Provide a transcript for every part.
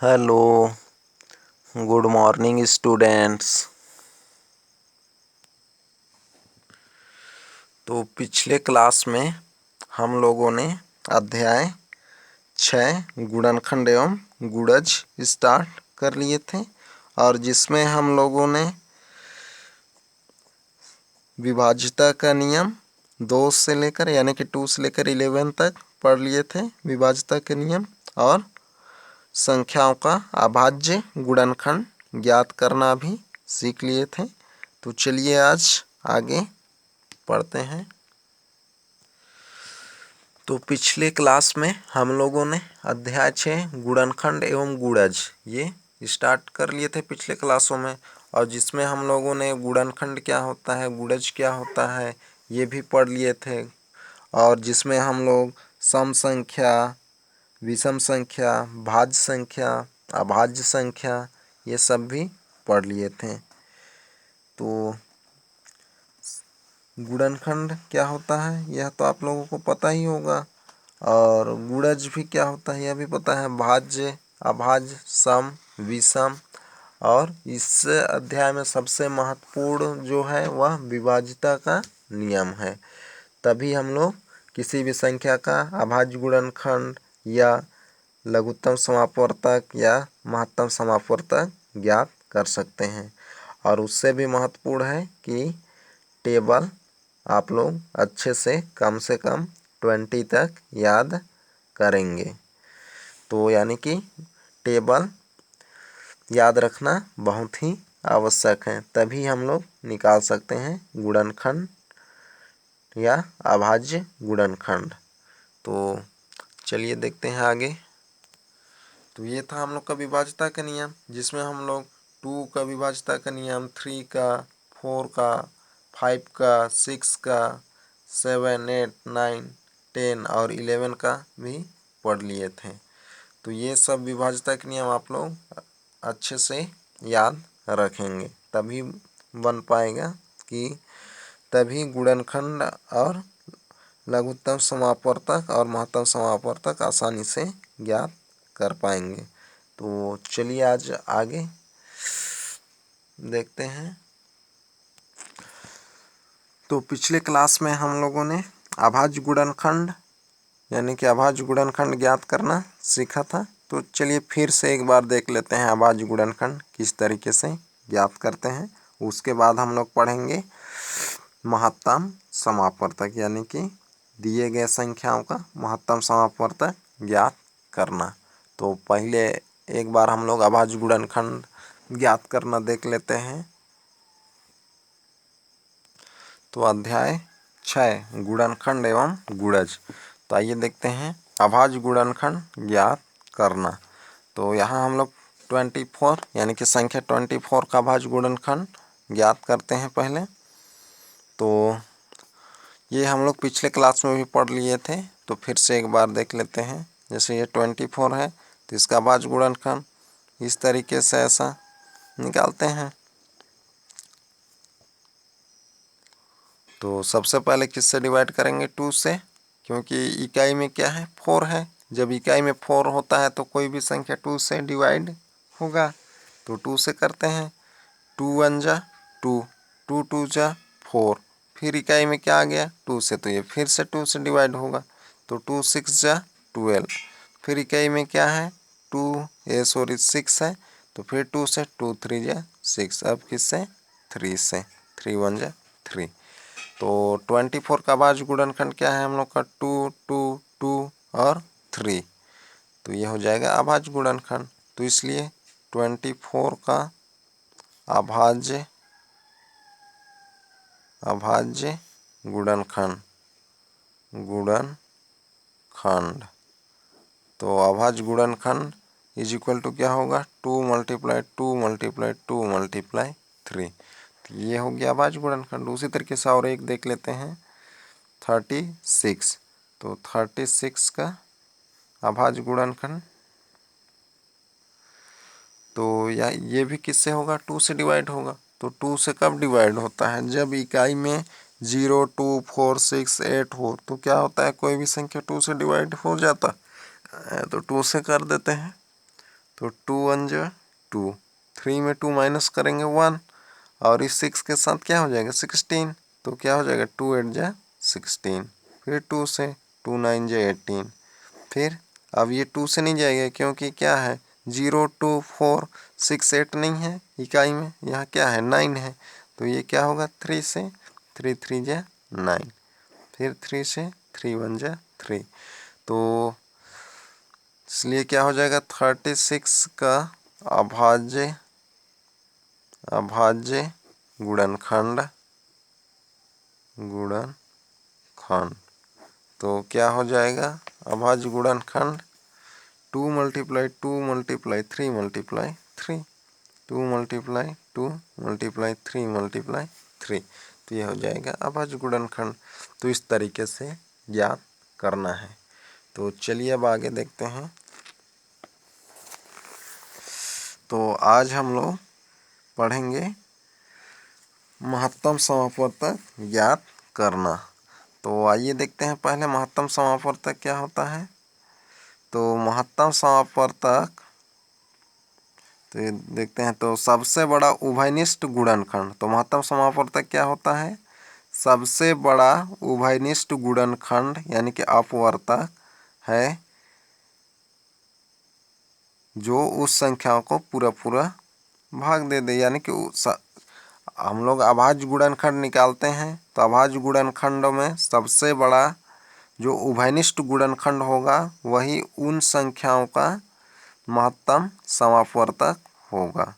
Hello, good morning students. तो पिछले class में हम लोगों ने अध्याय 6 गुणनखंड एवं गुणज स्टार्ट कर लिए थे और जिसमें हम लोगों ने विभाज्यता का नियम 2 से लेकर यानी कि 2 से लेकर 11 तक पढ़ लिए थे। विभाज्यता के नियम और संख्याओं का अभाज्य गुणनखंड ज्ञात करना भी सीख लिए थे। तो चलिए आज आगे पढ़ते हैं। तो पिछले क्लास में हम लोगों ने अध्याय 6 गुणनखंड एवं गुणज ये स्टार्ट कर लिए थे पिछले क्लासों में, और जिसमें हम लोगों ने गुणनखंड क्या होता है, गुणज क्या होता है ये भी पढ़ लिए थे, और जिसमें हम लोग सम संख्या, विषम संख्या, भाज्य संख्या, अभाज्य संख्या ये सब भी पढ़ लिए थे। तो गुणनखंड क्या होता है यह तो आप लोगों को पता ही होगा, और गुणज भी क्या होता है यह भी पता है। भाज्य, अभाज्य, सम, विषम, और इस अध्याय में सबसे महत्वपूर्ण जो है वह विभाज्यता का नियम है। तभी हम लोग किसी भी संख्या का अभाज्य गुणनखंड या लघुत्तम समापवर्तक या महत्तम समापवर्तक ज्ञात कर सकते हैं। और उससे भी महत्वपूर्ण है कि टेबल आप लोग अच्छे से कम 20 तक याद करेंगे। तो यानी कि टेबल याद रखना बहुत ही आवश्यक है, तभी हम लोग निकाल सकते हैं गुणनखंड या अभाज्य गुणनखंड। तो चलिए देखते हैं आगे। तो ये था हम लोग का विभाज्यता का नियम, जिसमें हम लोग 2 का विभाज्यता का नियम, 3 का, 4 का, 5 का, 6 का, 7, 8, 9, 10 और 11 का भी पढ़ लिए थे। तो ये सब विभाज्यता के नियम आप लोग अच्छे से याद रखेंगे, तभी बन पाएगा कि तभी गुणनखंड और लघुत्तम समापवर्तक और महत्तम समापवर्तक आसानी से ज्ञात कर पाएंगे। तो चलिए आज आगे देखते हैं। तो पिछले क्लास में हम लोगों ने अभाज्य गुणनखंड यानी कि अभाज्य गुणनखंड ज्ञात करना सीखा था। तो चलिए फिर से एक बार देख लेते हैं अभाज्य गुणनखंड किस तरीके से ज्ञात करते हैं। उसके बाद हम लोग पढ़ेंगे महत्तम समापवर्तक यानी कि दिए गए संख्याओं का महत्तम समापवर्तक ज्ञात करना। तो पहले एक बार हम लोग अभाज्य गुणनखंड ज्ञात करना देख लेते हैं। तो अध्याय 6 गुणनखंड एवं गुणज। तो आइए देखते हैं अभाज्य गुणनखंड ज्ञात करना। तो यहाँ हम लोग 24 यानी कि संख्या 24 का अभाज्य गुणनखंड ज्ञात करते हैं पहले। तो ये हम लोग पिछले क्लास में भी पढ़ लिए थे, तो फिर से एक बार देख लेते हैं। जैसे ये 24 है तो इसका अभाज्य गुणनखंड इस तरीके से ऐसा निकालते हैं। तो सबसे पहले किससे डिवाइड करेंगे? 2 से, क्योंकि इकाई में क्या है? 4 है। जब इकाई में 4 होता है तो कोई भी संख्या 2 से डिवाइड होगा, तो 2 से करते हैं। 2 1 जा 2, 2 2 जा 4, फिर इकाई में क्या आ गया? 2 से, तो ये फिर से 2 से डिवाइड होगा, तो 2 6 जा 12, फिर इकाई में क्या है? 6 है, तो फिर 2 से, 2 3 जा 6, अब किससे? 3 से, 3 1 जा 3। तो 24 का अभाज्य गुणनखंड क्या है हम लोग का? 2 2 2 और 3। तो ये हो जाएगा अभाज्य गुणनखंड। तो इसलिए 24 का अभाज्य गुणनखंड तो अभाज्य गुणनखंड इज इक्वल टू क्या होगा? 2 × 2 × 2 × 3। तो ये हो गया अभाज्य गुणनखंड। उसी तरीके से और एक देख लेते हैं 36। तो 36 का अभाज्य गुणनखंड, तो या ये भी किससे होगा? 2 से डिवाइड होगा। तो 2 से कब डिवाइड होता है? जब इकाई में 0 2 4 6 8 हो, तो क्या होता है? कोई भी संख्या 2 से डिवाइड हो जाता है, तो 2 से कर देते हैं। तो 2 1 जा 2, 3 में 2 माइनस करेंगे 1, और इस 6 के साथ क्या हो जाएगा 16, तो क्या हो जाएगा 2 8 जा 16, फिर 2 से 2 9 जा 18, फिर अब ये 2 से नहीं जाएगा क्योंकि क्या है 0 2 4 6 8 नहीं है इकाई में, यहाँ क्या है 9 है, तो ये क्या होगा 3 से 3 3 जा 9, फिर 3 से 3 1 जा 3, तो इसलिए क्या हो जाएगा 36 का अभाज्य गुणनखंड तो क्या हो जाएगा अभाज्य गुणनखंड 2 multiply 2 multiply 3 multiply 3, 2 multiply 2 multiply 3 multiply 3, तो यह हो जाएगा अभाज्य गुणनखंड। तो इस तरीके से ज्ञात करना है। तो चलिए अब आगे देखते हैं। तो आज हम लोग पढ़ेंगे महत्तम समापवर्तक ज्ञात करना। तो आइए देखते हैं पहले महत्तम समापवर्तक क्या होता है। तो महत्तम समापवर्तक तो ये देखते हैं, तो सबसे बड़ा उभयनिष्ठ गुणनखंड। तो महत्तम समापवर्तक क्या होता है, सबसे बड़ा उभयनिष्ठ गुणनखंड यानी कि अपवर्तक है जो उस संख्याओं को पूरा भाग दे दे, यानी कि हम लोग अभाज्य गुणनखंड निकालते हैं। तो अभाज्य गुणनखंडों में सबसे बड़ा जो उभयनिष्ठ गुणनखंड होगा वही उन संख्याओं का महत्तम समापवर्तक होगा।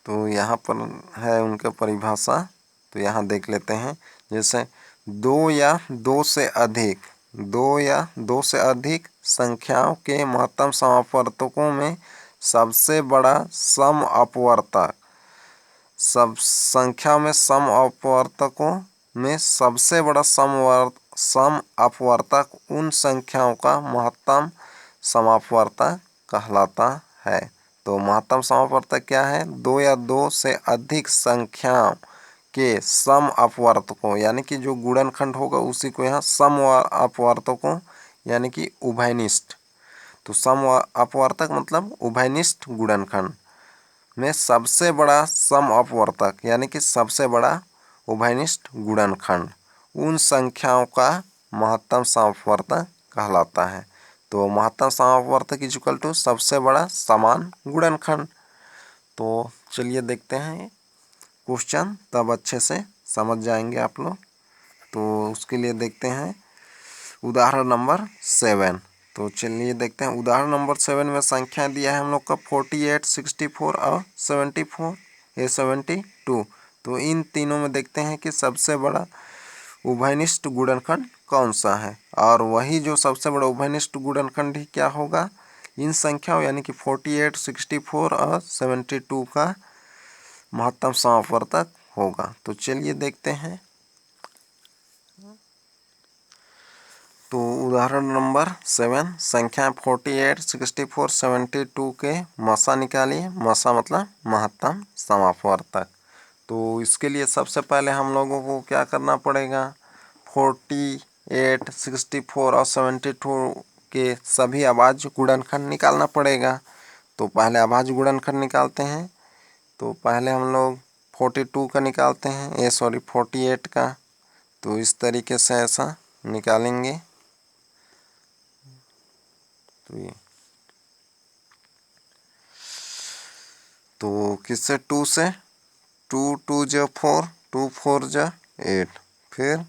तो यहाँ पर है उनका परिभाषा, तो यहाँ देख लेते हैं। जैसे दो या दो से अधिक संख्याओं के महत्तम समापवर्तकों में सबसे बड़ा सम अपवर्तक, सब संख्या में सम अपवर्तकों में सबसे बड़ा सम अपवर्तक उन संख्याओं का महत्तम समापवर्तक कहलाता है। तो महत्तम समापवर्तक क्या है, दो या दो से अधिक संख्याओं के सम अपवर्तकों, यानी कि जो गुणनखंड होगा उसी को यहाँ सम अपवर्तकों यानी कि उभयनिष्ठ। तो सम अपवर्तक मतलब उभयनिष्ठ गुणनखंड में सबसे बड़ा सम अपवर्तक यानी कि सबसे बड़ा उभयनिष्ठ गुणनखंड उन संख्याओं का महत्तम समापवर्तक कहलाता है। तो महत्तम समापवर्तक इज इक्वल टू सबसे बड़ा समान गुणनखंड। तो चलिए देखते हैं क्वेश्चन, तब अच्छे से समझ जाएंगे आप लोग। तो उसके लिए देखते हैं उदाहरण नंबर 7। तो चलिए देखते हैं उदाहरण नंबर 7 में संख्या दिया है हम लोग का 48, 64 और 74 ये 72। तो इन तीनों में देखते हैं कि सबसे बड़ा उभयनिष्ठ गुणनखंड कौन सा है, और वही जो सबसे बड़ा उभयनिष्ठ गुणनखंड ही क्या होगा इन संख्याओं यानी कि 48, 64 और 72 का महत्तम समापवर्तक होगा। तो चलिए देखते हैं। तो उदाहरण नंबर 7 संख्या 48, 64, 72 के मसा निकालिए। मसा मतलब महत्तम समापवर्तक। तो इसके लिए सबसे पहले हम लोगों को क्या करना पड़ेगा, 48, 64 और 72 के सभी अभाज्य गुणनखंड निकालना पड़ेगा। तो पहले अभाज्य गुणनखंड निकालते हैं। तो पहले हम लोग 42 का निकालते हैं, 48 का। तो इस तरीके से ऐसा निकालेंगे। तो ये तो किससे 2 से 2 2 जा 4, 2 4 जा 8, फिर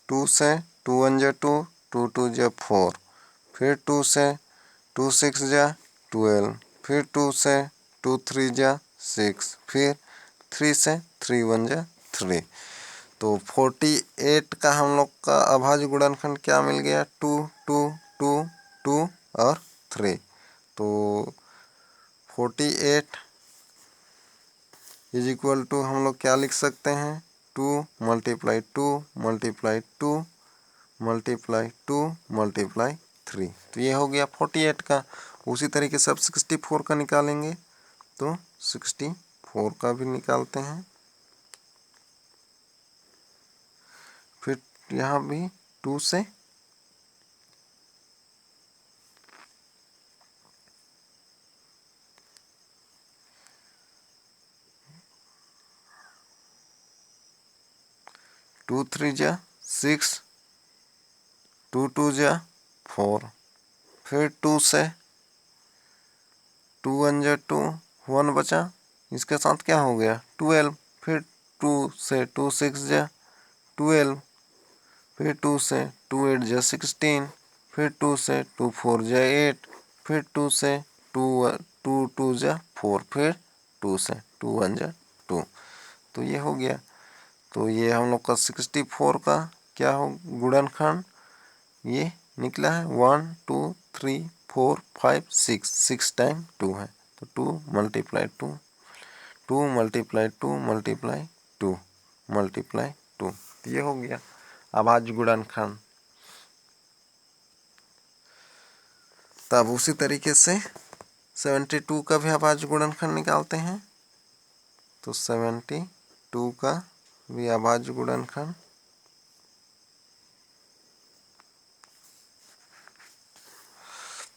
2 से 2 1 जा 2, 2 2 जा 4, फिर 2 से 2 6 जा 12, फिर 2 से 2 3 जा 6, फिर 3 से 3 1 जा 3। तो 48 का हम लोग का अभाज्य गुणनखंड क्या मिल गया, 2 2 2 2 और 3। तो 48 इज इक्वल टू हम लोग क्या लिख सकते हैं, 2 मल्टीप्लाई 2 मल्टीप्लाई 2 मल्टीप्लाई 2 मल्टीप्लाई 3। तो ये हो गया 48 का। उसी तरीके से अब 64 का निकालेंगे। तो 64 का भी निकालते हैं। फिर यहाँ भी 2 से 2 3 जा 6, 2 2 जा 4, फिर 2 से 2 1 जा 2, 1 बचा, इसके साथ क्या हो गया 12, फिर 2 से 2 6 जा 12, फिर 2 से 2 8 जा 16, फिर 2 से 2 4 जा 8, फिर 2 से 2 2 जा 4, फिर 2 से 2 1 जा 2। तो ये हो गया। तो ये हम लोग का 64 का क्या हो गुणनखंड ये निकला है 1 2 3 4 5 6, 6 टाइम 2 है, तो 2 मल्टीप्लाई 2, 2 मल्टीप्लाई 2 मल्टीप्लाई 2 मल्टीप्लाई 2, ये हो गया अभाज्य गुणनखंड। तब उसी तरीके से 72 का भी अभाज्य गुणनखंड निकालते हैं। तो 72 का भी अभाज्य गुणनखंड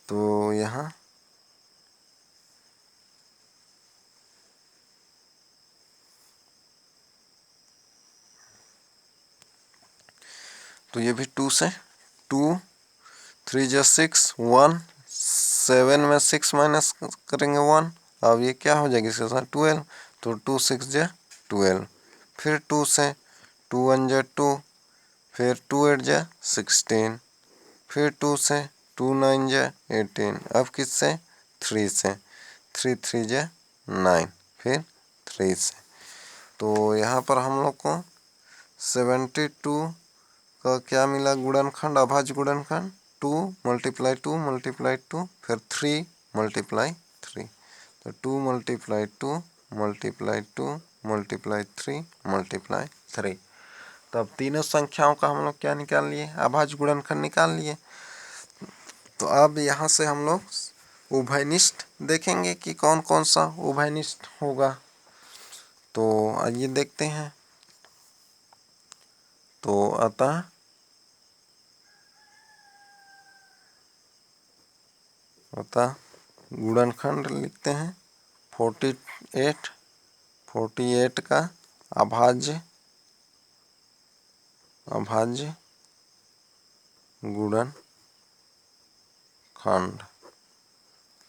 तो यहाँ तो ये भी 2 से 2 3 जा 6 1, 7 में 6 माइनस करेंगे 1, अब ये क्या हो जाएगी इसके साथ 12, तो 2 6 जा 12, फिर 2 से 2 1 जा 2, फिर 2 8 जा 16, फिर 2 से 2 9 जा 18, अब किससे 3 से 3 3 जा 9, फिर 3 से। तो यहाँ पर हम लोग को 72 का क्या मिला गुणनखंड अभाज्य गुणनखंड 2 मल्टीप्लाई 2 मल्टीप्लाई 2, फिर 3 मल्टीप्लाई 3, तो 2 मल्टीप्लाई 2 मल्टीप्लाई 2 मल्टीप्लाई 3 मल्टीप्लाई 3। तब तीनों संख्याओं का हम लोग क्या निकाल लिए अभाज्य गुणनखंड निकाल लिए। तो अब यहाँ से हम लोग उभयनिष्ठ देखेंगे कि कौन कौन सा उभयनिष्ठ होगा। तो आइए देखते हैं। तो अतः गुणनखंड लिखते हैं 48 का अभाज्य गुणनखंड।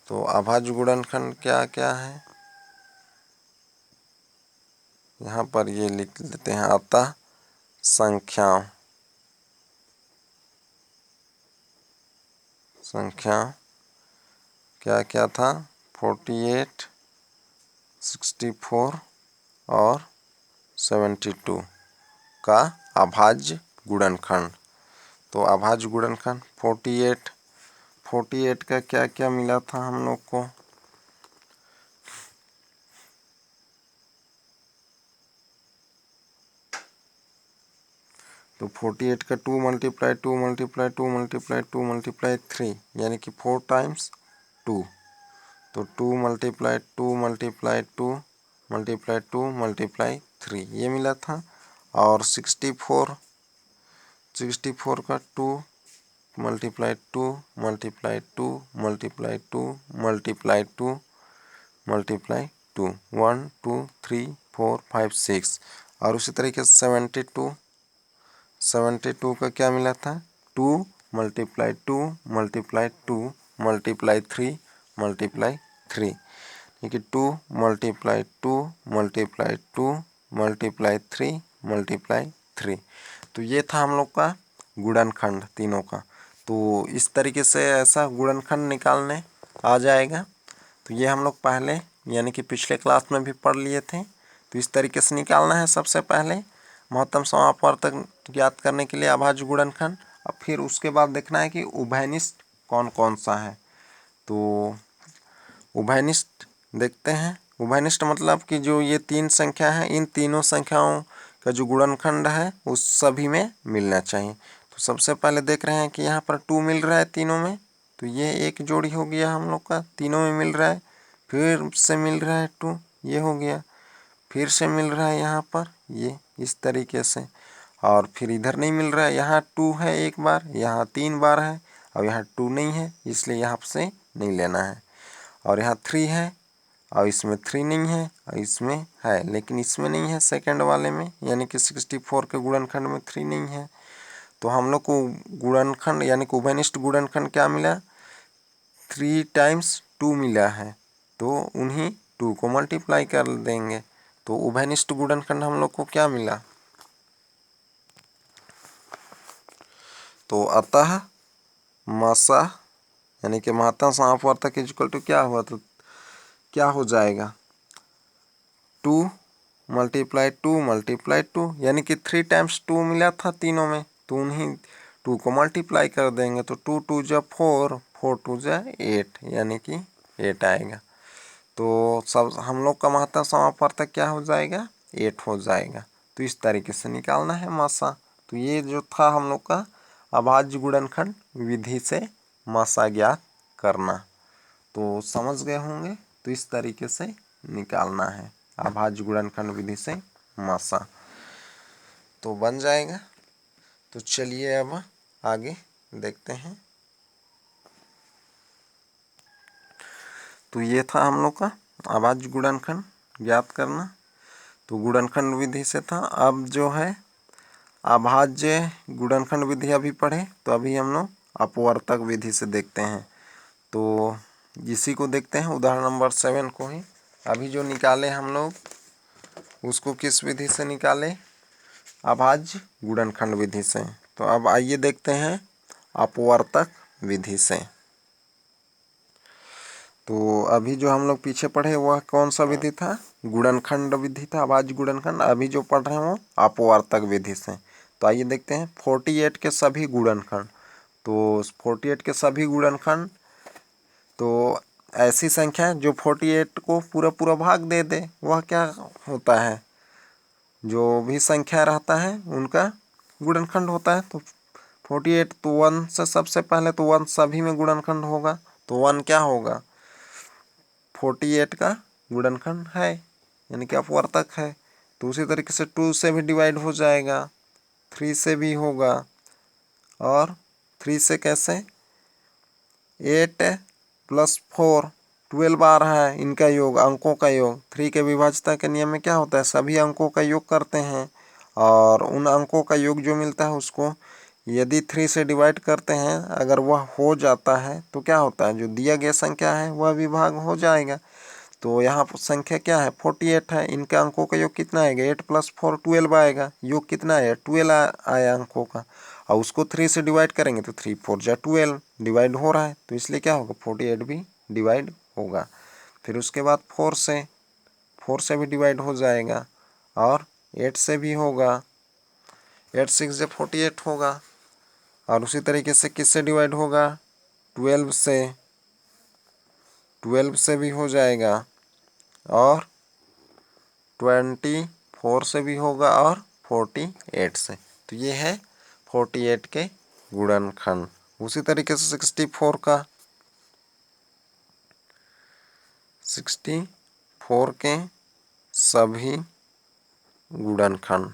तो अभाज्य गुणनखंड क्या क्या है यहाँ पर ये लिख लेते हैं। अतः संख्याओं क्या क्या था 48 64 और 72 का अभाज्य गुणनखंड। तो अभाज्य गुणनखंड 48 का क्या क्या मिला था हम लोग को तो 48 का 2 मल्टीप्लाई 2 मल्टीप्लाई 2 मल्टीप्लाई 2 मल्टीप्लाई 3 यानी कि 4 टाइम्स 2, तो 2 मल्टीप्लाई 2 मल्टीप्लाई 2 मल्टीप्लाई 2 मल्टीप्लाई 3 ये मिला था। और 64 का 2 multiply 2 multiply 2 multiply 2 multiply 2 multiply 2 1 2 3 4 5 6। और उसी तरीके से 72 का क्या मिला था 2 मल्टीप्लाई 2 मल्टीप्लाई 2 मल्टीप्लाई 3 मल्टीप्लाई 3, ठीक है 2 मल्टीप्लाई 2 मल्टीप्लाई 2 मल्टीप्लाई 3 मल्टीप्लाई 3। तो ये था हम लोग का गुणनखंड तीनों का। तो इस तरीके से ऐसा गुणनखंड निकालने आ जाएगा। तो ये हम लोग पहले यानी कि पिछले क्लास में भी पढ़ लिए थे। तो इस तरीके से निकालना है सबसे पहले महत्तम समापवर्तक ज्ञात करने के लिए अभाज्य गुणनखंड। अब फिर उसके बाद देखना है कि उभयनिष्ठ कौन कौन सा है। तो उभयनिष्ठ देखते हैं। उभयनिष्ठ मतलब कि जो ये तीन संख्या है इन तीनों संख्याओं का जो गुणनखंड है उस सभी में मिलना चाहिए। तो सबसे पहले देख रहे हैं कि यहाँ पर 2 मिल रहा है तीनों में, तो ये एक जोड़ी हो गया हम लोग का, तीनों में मिल रहा है। फिर से मिल रहा है 2, ये हो गया। फिर से मिल रहा है यहाँ पर ये इस तरीके से। और फिर इधर नहीं मिल रहा है, यहाँ 2 है एक बार, यहाँ 3 बार है, और यहाँ 2 नहीं है इसलिए यहाँ से नहीं लेना है। और यहाँ 3 है और इसमें 3 नहीं है और इसमें है, लेकिन इसमें नहीं है सेकंड वाले में, यानी कि 64 के गुणनखंड में 3 नहीं है। तो हम लोग को गुणनखंड यानी कि उभयनिष्ठ गुणनखंड क्या मिला, 3 टाइम्स 2 मिला है, तो उन्हीं 2 को मल्टीप्लाई कर देंगे। तो उभयनिष्ठ गुणनखंड हम लोग को क्या मिला, तो अतः मसा यानी कि महत्तम समापवर्तक इक्वल टू क्या हुआ, तो क्या हो जाएगा 2 × 2 × 2, यानी कि 3 टाइम्स 2 मिला था तीनों में, तो उन्हीं 2 को मल्टीप्लाई कर देंगे। तो 2 2 जा 4, 4 2 जा 8, यानी कि 8 आएगा। तो सब हम लोग का महत्तम समापवर्तक क्या हो जाएगा, 8 हो जाएगा। तो इस तरीके से निकालना है मासा। तो ये जो था हम लोग का अभाज्य गुणनखंड विधि से मासा ज्ञात करना, तो समझ गए होंगे। तो इस तरीके से निकालना है अभाज्य गुणनखंड विधि से मासा, तो बन जाएगा। तो चलिए अब आगे देखते हैं। तो ये था हम लोग का अभाज्य गुणनखंड ज्ञात करना, तो गुणनखंड विधि से था। अब जो है अभाज्य गुणनखंड विधि अभी पढ़े, तो अभी हम लोग अपवर्तक विधि से देखते हैं। तो इसी को देखते हैं, उदाहरण नंबर 7 को ही अभी जो निकाले हम लोग, उसको किस विधि से निकाले, अभाज्य गुणनखंड विधि से। तो अब आइए देखते हैं अपवर्तक विधि से। तो अभी जो हम लोग पीछे पढ़े वह कौन सा विधि था, गुणनखंड विधि था, अभाज्य गुणनखंड। अभी जो पढ़ रहे हैं वो अपवर्तक विधि से। तो आइए देखते हैं 48 के सभी गुणनखंड। तो 48 के सभी गुणनखंड, तो ऐसी संख्या है जो 48 को पूरा पूरा भाग दे दे, वह क्या होता है, जो भी संख्या रहता है उनका गुणनखंड होता है। तो 48 तो 1 से सबसे पहले, तो 1 सभी में गुणनखंड होगा, तो 1 क्या होगा, 48 का गुणनखंड है, यानी कि अपवर्तक है। तो उसी तरीके से 2 से भी डिवाइड हो जाएगा, 3 से भी होगा, और 3 से कैसे, 8 + 4 12 आ रहा है, इनका योग, अंकों का योग। 3 के विभाज्यता के नियम में क्या होता है, सभी अंकों का योग करते हैं, और उन अंकों का योग जो मिलता है उसको यदि 3 से डिवाइड करते हैं, अगर वह हो जाता है तो क्या होता है, जो दिया गया संख्या है वह विभाग हो जाएगा। तो यहाँ पर संख्या क्या है, 48 है, इनके अंकों का योग कितना आएगा, 8 + 4 12 आएगा, योग कितना आया, 12 आया अंकों का, और उसको 3 से डिवाइड करेंगे तो 3 4 जा 12 डिवाइड हो रहा है, तो इसलिए क्या होगा, 48 भी डिवाइड होगा। फिर उसके बाद 4 से भी डिवाइड हो जाएगा, और 8 से भी होगा, 8 6 जा 48 होगा, और उसी तरीके से किससे डिवाइड होगा, 12 से भी हो जाएगा, और 24 से भी होगा, और 48 से। तो ये है 48 के गुणनखंड। उसी तरीके से 64 का, 64 के सभी गुणनखंड,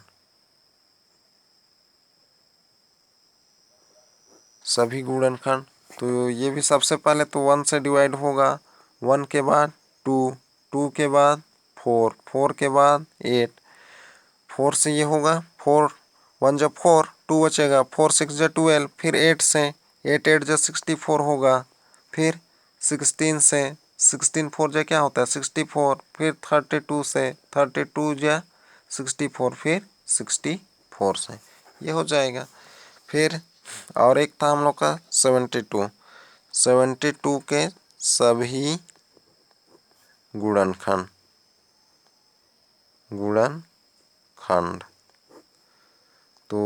सभी गुणनखंड। तो ये भी सबसे पहले तो 1 से डिवाइड होगा, 1 के बाद 2, 2 के बाद 4, 4 के बाद 8, 4 से ये होगा, 4 1 जा 4, 2 बचेगा, 4 6 जा 12, फिर 8 से, 8 8 जा 64 होगा, फिर 16 से, 16 4 जा क्या होता है 64, फिर 32 से, 32 जा 64, फिर 64 से, ये हो जाएगा। फिर और एक था हम लोग का 72, 72 के सभी गुणनखंड, तो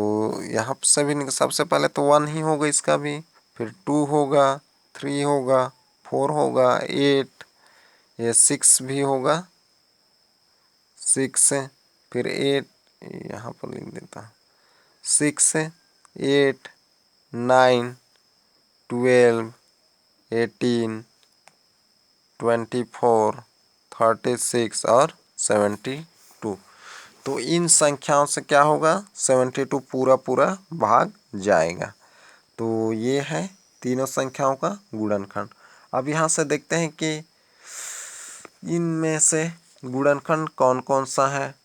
यहाँ से भी सबसे पहले तो 1 ही होगा इसका भी, फिर 2 होगा, 3 होगा, 4 होगा, 8, ये 6 भी होगा, 6, फिर 8, यहाँ पर लिख देता, 6 8 9 12 18 24 36 और 72। तो इन संख्याओं से क्या होगा, 72 पूरा पूरा भाग जाएगा। तो ये है तीनों संख्याओं का गुणनखंड। अब यहाँ से देखते हैं कि इनमें से गुणनखंड कौन कौन सा है?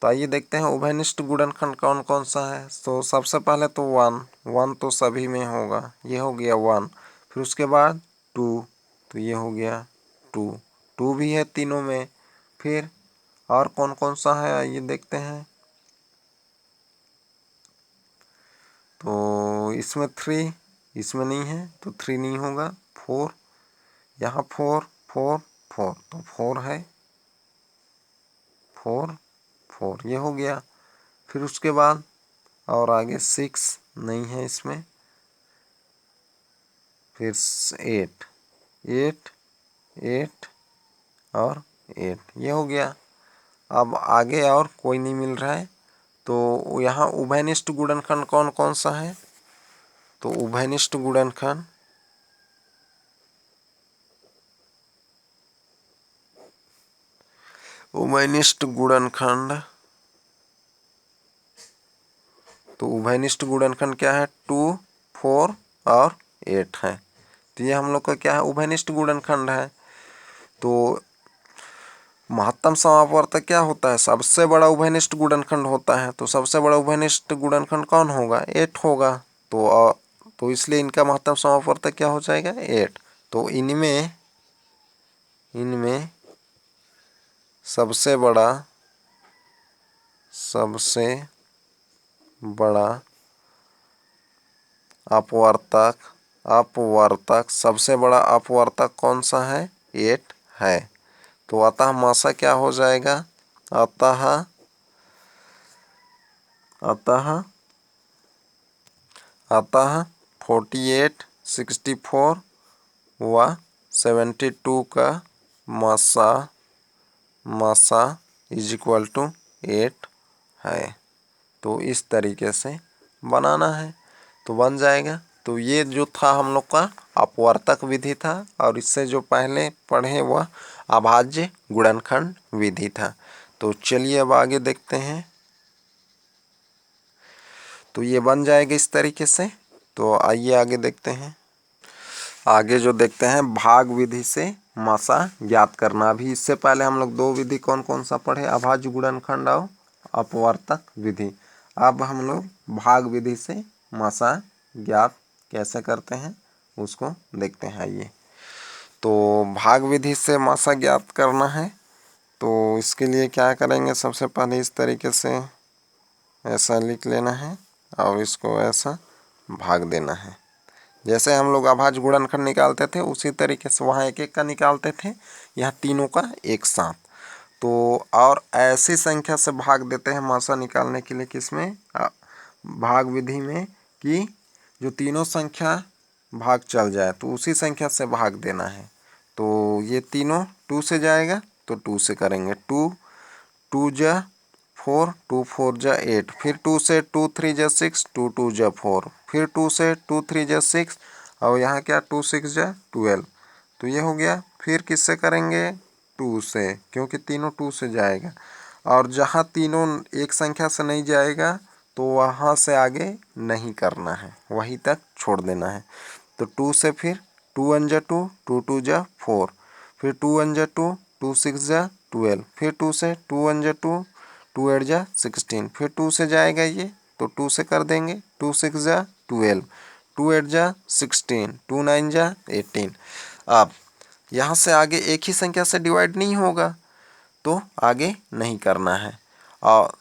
तो आइए देखते हैं उभयनिष्ठ गुणनखंड कौन कौन सा है। तो सबसे पहले तो 1 तो सभी में होगा, ये हो गया 1। फिर उसके बाद 2, तो ये हो गया 2 भी है तीनों में। फिर और कौन कौन सा है आइए देखते हैं। तो इसमें 3, इसमें नहीं है तो 3 नहीं होगा। 4, यहाँ 4 4 4, तो 4 है, 4 4 ये हो गया। फिर उसके बाद और आगे 6 नहीं है इसमें। फिर 8 8 8 और 8 ये हो गया। अब आगे और कोई नहीं मिल रहा है। तो यहाँ उभयनिष्ठ गुणनखंड कौन कौन सा है? तो उभयनिष्ठ गुणनखंड उभयनिष्ठ गुणनखंड तो उभयनिष्ठ गुणनखंड क्या है? 2 4 और 8 है। तो ये हम लोग का क्या है? उभयनिष्ठ गुणनखंड है। तो महत्तम समापवर्तक क्या होता है? सबसे बड़ा उभयनिष्ठ गुणनखंड होता है। तो सबसे बड़ा उभयनिष्ठ गुणनखंड कौन होगा? 8 होगा। तो इसलिए इनका महत्तम समापवर्तक क्या हो जाएगा? 8। तो इनमें सबसे बड़ा अपवर्तक सबसे बड़ा अपवर्तक कौन सा है? 8 है। तो अतः मासा क्या हो जाएगा? अतः 48, 64 व 72 का मासा इज इक्वल टू 8 है। तो इस तरीके से बनाना है तो बन जाएगा। तो ये जो था हम लोग का अपवर्तक विधि था, और इससे जो पहले पढ़े वह अभाज्य गुणनखंड विधि था। तो चलिए अब आगे देखते हैं। तो ये बन जाएगा इस तरीके से। तो आइए आगे देखते हैं। आगे जो देखते हैं भाग विधि से मासा ज्ञात करना। अभी इससे पहले हम लोग 2 विधि कौन कौन सा पढ़े? अभाज्य गुणनखंड और अपवर्तक विधि। अब हम लोग भाग विधि से मासा ज्ञात कैसे करते हैं उसको देखते हैं। आइए, तो भाग विधि से मासा ज्ञात करना है तो इसके लिए क्या करेंगे? सबसे पहले इस तरीके से ऐसा लिख लेना है और इसको ऐसा भाग देना है। जैसे हम लोग अभाज्य गुणनखंड निकालते थे उसी तरीके से वहाँ एक एक का निकालते थे, यहाँ तीनों का एक साथ। तो और ऐसी संख्या से भाग देते हैं मासा निकालने के लिए, किसमें? भाग विधि में, कि जो तीनों संख्या भाग चल जाए तो उसी संख्या से भाग देना है। तो ये तीनों 2 से जाएगा तो 2 से करेंगे। 2 2 जा 4, 2 4 जा 8, फिर 2 से 2 3 जा 6, 2 2 जा 4, फिर 2 से 2 3 जा 6, और यहाँ क्या 2 6 जा 12। तो ये हो गया। फिर किससे करेंगे? 2 से, क्योंकि तीनों 2 से जाएगा। और जहाँ तीनों एक संख्या से नहीं जाएगा तो वहाँ से आगे नहीं करना है, वहीं तक छोड़ देना है। तो 2 से फिर 2 1 जा 2, 2 2 जा 4, फिर 2 1 जा 2, 2 6 जा 12, फिर 2 से 2 1 जा 2, 2 8 जा 16, फिर 2 से जाएगा ये तो 2 से कर देंगे। 2 6 जा 12, 2 8 जा 16, 2 9 जा 18। अब यहाँ से आगे एक ही संख्या से डिवाइड नहीं होगा तो आगे नहीं करना है, और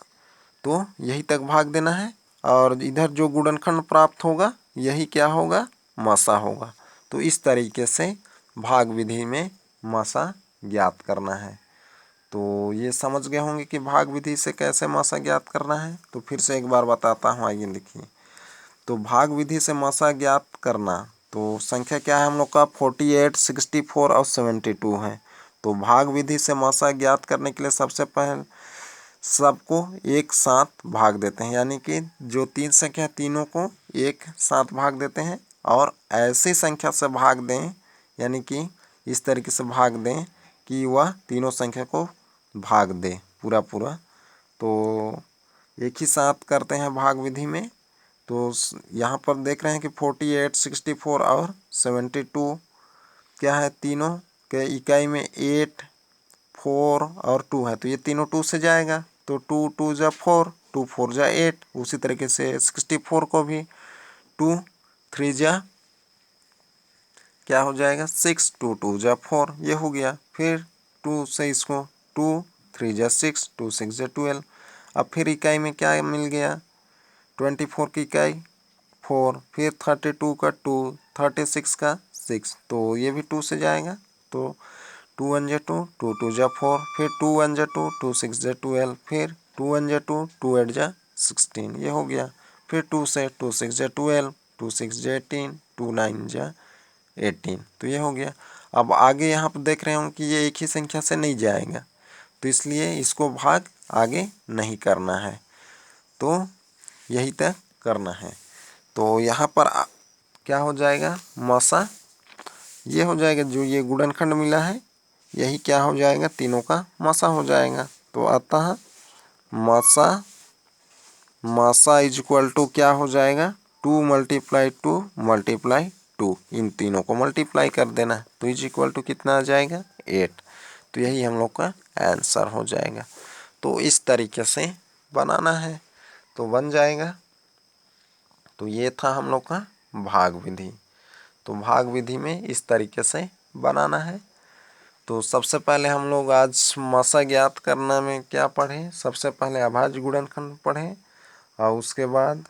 तो यही तक भाग देना है। और इधर जो गुणनखंड प्राप्त होगा यही क्या होगा? मासा होगा। तो इस तरीके से भाग विधि में मासा ज्ञात करना है। तो ये समझ गए होंगे कि भाग विधि से कैसे मासा ज्ञात करना है। तो फिर से एक बार बताता हूँ, आइए देखिए। तो भाग विधि से मासा ज्ञात करना, तो संख्या क्या है हम लोग का? 48, 64 और 72 है। तो भाग विधि से मासा ज्ञात करने के लिए सबसे पहले सबको एक साथ भाग देते हैं, यानी कि जो 3 संख्या तीनों को एक साथ भाग देते हैं, और ऐसी संख्या से भाग दें, यानी कि इस तरीके से भाग दें कि वह तीनों संख्या को भाग दे पूरा पूरा। तो एक ही साथ करते हैं भाग विधि में। तो यहाँ पर देख रहे हैं कि 48, 64 और 72 क्या है? तीनों के इकाई में 8 4 और 2 है, तो ये तीनों 2 से जाएगा, तो 2 2 जा 4, 2 4 जा 8। उसी तरीके से 64 को भी 2 3 जा क्या हो जाएगा 6, 2 2 जा 4, ये हो गया। फिर 2 से इसको 2 3 जा 6, 2 6 जा 12। अब फिर इकाई में क्या मिल गया 24 की इकाई 4, फिर 32 का 2, 36 का 6, तो ये भी 2 से जाएगा, तो 2 1 जा 2, 2 2 जा 4, फिर 2 1 जा 2, 2 6 जा 12, फिर 2 1 जा 2, 2 8 जा 16, ये हो गया। फिर 2 से 2 6 जा 12, 2 6 जा 18, 2 9 जा 18, तो ये हो गया। अब आगे यहाँ पर देख रहे हो कि ये एक ही संख्या से नहीं जाएगा, तो इसलिए इसको भाग आगे नहीं करना है, तो यही तक करना है। तो यहाँ पर क्या हो जाएगा मसा, ये हो जाएगा जो ये गुणनखंड मिला है यही क्या हो जाएगा तीनों का मसा हो जाएगा। तो अतः मसा इज इक्वल टू क्या हो जाएगा 2 × 2 × 2, इन तीनों को मल्टीप्लाई कर देना, तो इज इक्वल टू कितना आ जाएगा 8। तो यही हम लोग का आंसर हो जाएगा। तो इस तरीके से बनाना है तो बन जाएगा। तो ये था हम लोग का भाग विधि। तो भाग विधि में इस तरीके से बनाना है। तो सबसे पहले हम लोग आज मसा ज्ञात करना में क्या पढ़े, सबसे पहले अभाज्य गुणनखंड पढ़े और उसके बाद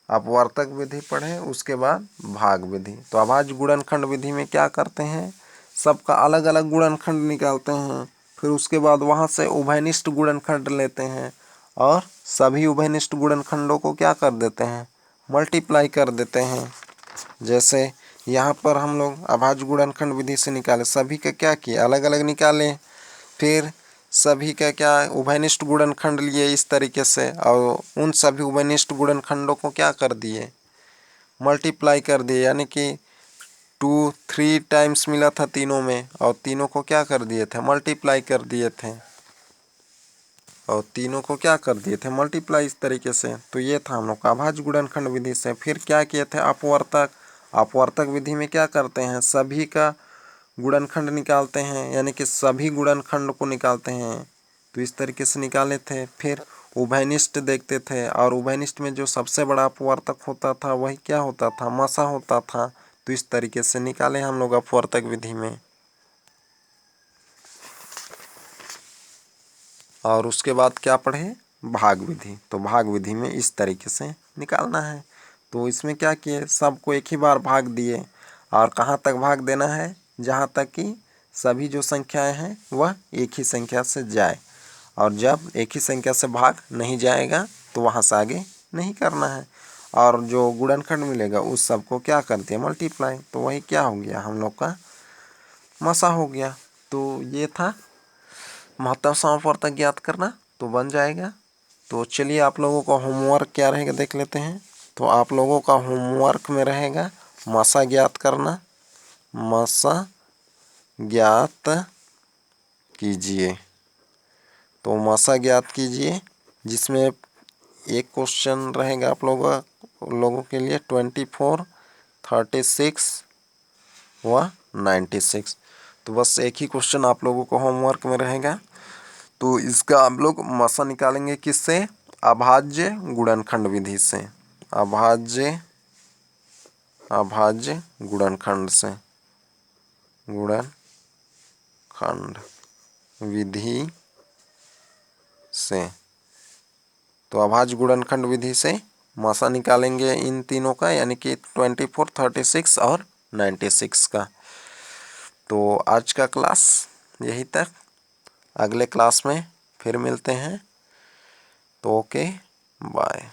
अपवर्तक विधि पढ़े, उसके बाद भाग विधि। तो अभाज्य गुणनखंड विधि में क्या करते हैं सबका अलग अलग गुणनखंड निकालते हैं, फिर उसके बाद वहाँ से उभयनिष्ठ गुणनखंड लेते हैं और सभी उभयनिष्ठ गुणनखंडों को क्या कर देते हैं मल्टीप्लाई कर देते हैं। जैसे यहाँ पर हम लोग अभाज्य गुणनखंड विधि से निकाले, सभी का क्या किया अलग अलग निकाले, फिर सभी का क्या उभयनिष्ठ गुणनखंड लिए इस तरीके से, और उन सभी उभयनिष्ठ गुणनखंडों को क्या कर दिए मल्टीप्लाई कर दिए, यानी कि 2 3 टाइम्स मिला था तीनों में और तीनों को क्या कर दिए थे मल्टीप्लाई कर दिए थे, और तीनों को क्या कर दिए थे मल्टीप्लाई इस तरीके से। तो ये था हम लोग का अभाज्य गुणनखंड विधि से। फिर क्या किए थे अपवर्तक, अपवर्तक विधि में क्या करते हैं सभी का गुणनखंड निकालते हैं, यानी कि सभी गुणनखंड को निकालते हैं, तो इस तरीके से निकाले थे। फिर उभयनिष्ठ देखते थे और उभयनिष्ठ में जो सबसे बड़ा अपवर्तक होता था वही क्या होता था मसा होता था, तो इस तरीके से निकाले हम लोग अपवर्तक विधि में। और उसके बाद क्या पढ़े भाग विधि, तो भाग विधि में इस तरीके से निकालना है। तो इसमें क्या किए सबको एक ही बार भाग दिए, और कहाँ तक भाग देना है जहाँ तक कि सभी जो संख्याएं हैं वह एक ही संख्या से जाए, और जब एक ही संख्या से भाग नहीं जाएगा तो वहाँ से आगे नहीं करना है, और जो गुणनखंड मिलेगा उस सब को क्या कर दिया मल्टीप्लाई, तो वही क्या हो गया हम लोग का मसा हो गया। तो ये था महत्तम समापवर्तक ज्ञात करना, तो बन जाएगा। तो चलिए आप लोगों का होमवर्क क्या रहेगा देख लेते हैं। तो आप लोगों का होमवर्क में रहेगा मसा ज्ञात करना, मसा ज्ञात कीजिए। तो मसा ज्ञात कीजिए जिसमें एक क्वेश्चन रहेगा आप लोगों के लिए 24, 36 व 96। तो बस एक ही क्वेश्चन आप लोगों को होमवर्क में रहेगा। तो इसका आप लोग मसा निकालेंगे किससे अभाज्य गुणनखंड विधि से, अभाज्य गुणनखंड से, गुणनखंड विधि से। तो अभाज्य गुणनखंड विधि से मसा निकालेंगे इन तीनों का, यानी कि 24, 36 और 96 का। तो आज का क्लास यही तक, अगले क्लास में फिर मिलते हैं। तो ओके बाय।